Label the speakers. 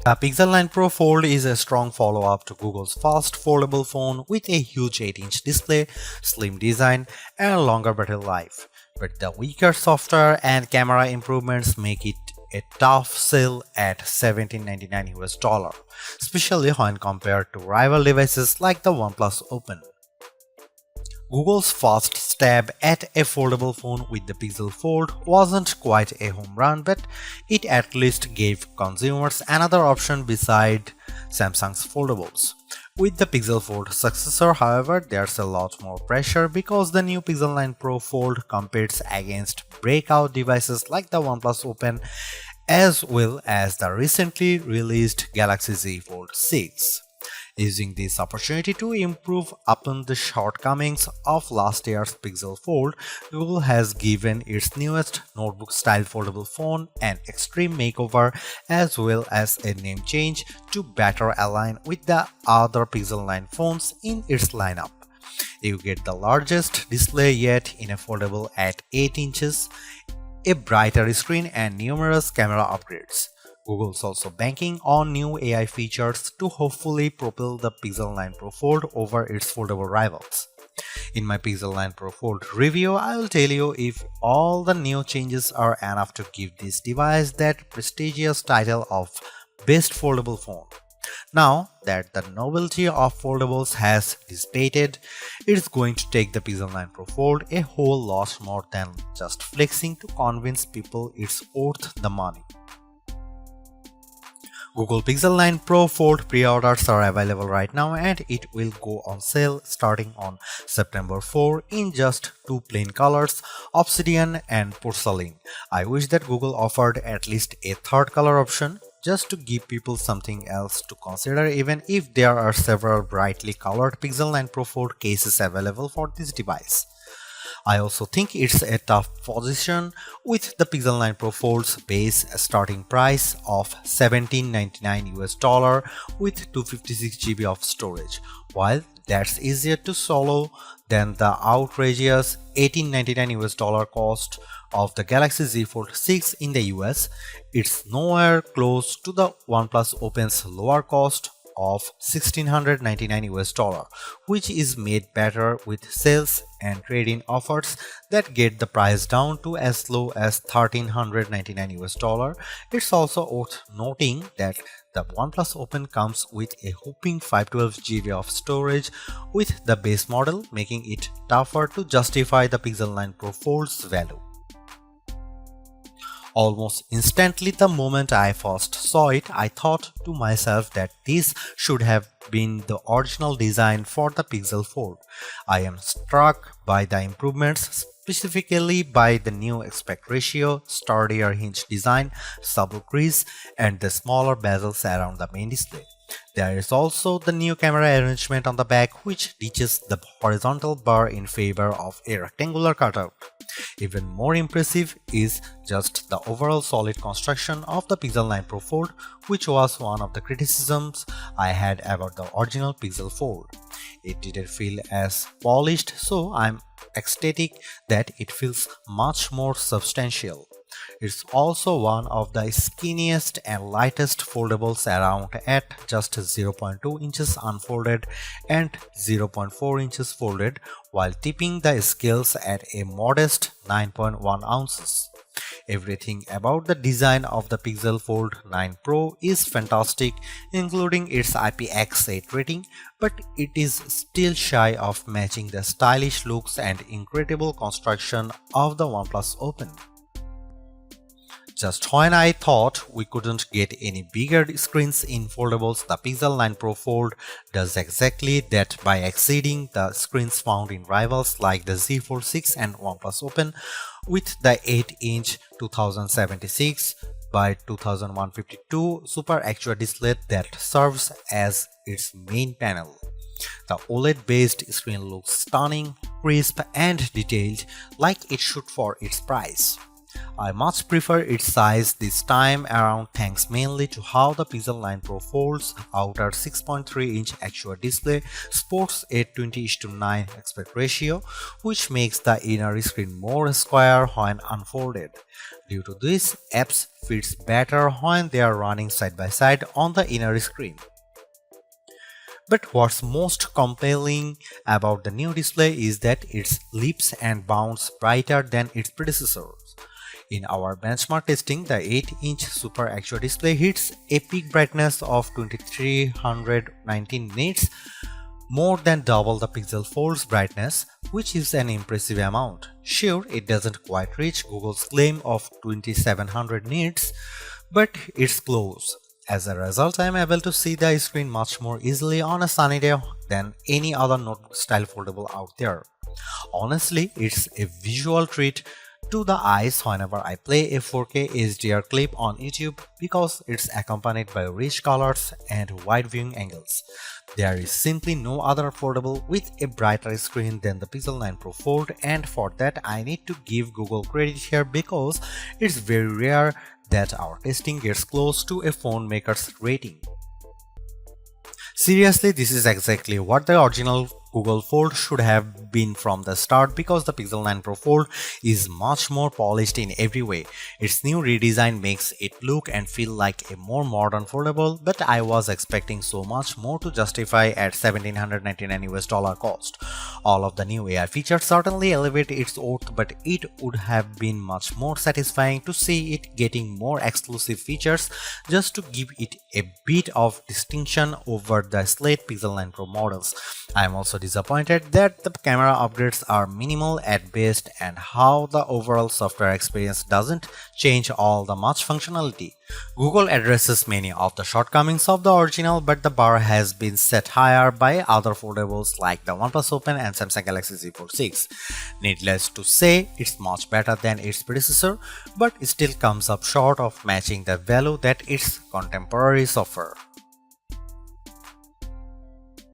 Speaker 1: The Pixel 9 Pro Fold is a strong follow-up to Google's fast foldable phone with a huge 8-inch display, slim design, and longer battery life. But the weaker software and camera improvements make it a tough sell at $1799 US, especially when compared to rival devices like the OnePlus Open. Google's first stab at a foldable phone with the Pixel Fold wasn't quite a home run, but it at least gave consumers another option beside Samsung's foldables. With the Pixel Fold successor, however, there's a lot more pressure because the new Pixel 9 Pro Fold competes against breakout devices like the OnePlus Open as well as the recently released Galaxy Z Fold 6. Using this opportunity to improve upon the shortcomings of last year's Pixel Fold, Google has given its newest notebook-style foldable phone an extreme makeover as well as a name change to better align with the other Pixel 9 phones in its lineup. You get the largest display yet in a foldable at 8 inches, a brighter screen, and numerous camera upgrades. Google's also banking on new AI features to hopefully propel the Pixel 9 Pro Fold over its foldable rivals. In my Pixel 9 Pro Fold review, I will tell you if all the new changes are enough to give this device that prestigious title of Best Foldable Phone. Now that the novelty of foldables has dissipated, it's going to take the Pixel 9 Pro Fold a whole lot more than just flexing to convince people it's worth the money. Google Pixel 9 Pro Fold pre-orders are available right now and it will go on sale starting on September 4 in just two plain colors, Obsidian and Porcelain. I wish that Google offered at least a third color option just to give people something else to consider, even if there are several brightly colored Pixel 9 Pro Fold cases available for this device. I also think it's a tough position with the Pixel 9 Pro Fold's base starting price of $1799 US with 256 GB of storage. While that's easier to swallow than the outrageous $1899 US cost of the Galaxy Z Fold 6 in the US, it's nowhere close to the OnePlus Open's lower cost of $1699 US, which is made better with sales and trade-in offers that get the price down to as low as $1399 US. It's also worth noting that the OnePlus Open comes with a whopping 512 GB of storage with the base model, making it tougher to justify the Pixel 9 Pro Fold's value. Almost instantly the moment I first saw it, I thought to myself that this should have been the original design for the Pixel Fold. I am struck by the improvements, specifically by the new aspect ratio, sturdier hinge design, subtle crease, and the smaller bezels around the main display. There is also the new camera arrangement on the back, which ditches the horizontal bar in favor of a rectangular cutout. Even more impressive is just the overall solid construction of the Pixel 9 Pro Fold, which was one of the criticisms I had about the original Pixel Fold. It didn't feel as polished, so I'm ecstatic that it feels much more substantial. It's also one of the skinniest and lightest foldables around at just 0.2 inches unfolded and 0.4 inches folded, while tipping the scales at a modest 9.1 ounces. Everything about the design of the Pixel Fold 9 Pro is fantastic, including its IPX8 rating, but it is still shy of matching the stylish looks and incredible construction of the OnePlus Open. Just when I thought we couldn't get any bigger screens in foldables, the Pixel 9 Pro Fold does exactly that by exceeding the screens found in rivals like the Z Fold 6 and OnePlus Open with the 8-inch 2076 by 2152 Super Actua display that serves as its main panel. The OLED-based screen looks stunning, crisp, and detailed like it should for its price. I much prefer its size this time around thanks mainly to how the Pixel 9 Pro Fold's outer 6.3-inch actual display sports a 20:9 aspect ratio, which makes the inner screen more square when unfolded. Due to this, apps fits better when they are running side by side on the inner screen. But what's most compelling about the new display is that it leaps and bounds brighter than its predecessors. In our benchmark testing, the 8-inch Super Actual display hits a peak brightness of 2319 nits, more than double the Pixel Fold's brightness, which is an impressive amount. Sure, it doesn't quite reach Google's claim of 2700 nits, but it's close. As a result, I am able to see the screen much more easily on a sunny day than any other notebook-style foldable out there. Honestly, it's a visual treat to the eyes whenever I play a 4K HDR clip on YouTube because it's accompanied by rich colors and wide viewing angles. There is simply no other foldable with a brighter screen than the Pixel 9 Pro Fold, and for that I need to give Google credit here because it's very rare that our testing gets close to a phone maker's rating. Seriously, this is exactly what the original Google Fold should have been from the start because the Pixel 9 Pro Fold is much more polished in every way. Its new redesign makes it look and feel like a more modern foldable, but I was expecting so much more to justify at $1,799 cost. All of the new AI features certainly elevate its worth, but it would have been much more satisfying to see it getting more exclusive features just to give it a bit of distinction over the slate Pixel 9 Pro models. I am also disappointed that the camera upgrades are minimal at best and how the overall software experience doesn't change all the much functionality. Google addresses many of the shortcomings of the original, but the bar has been set higher by other foldables like the OnePlus Open and Samsung Galaxy Z Fold 6. Needless to say, it's much better than its predecessor, but it still comes up short of matching the value that its contemporaries offer.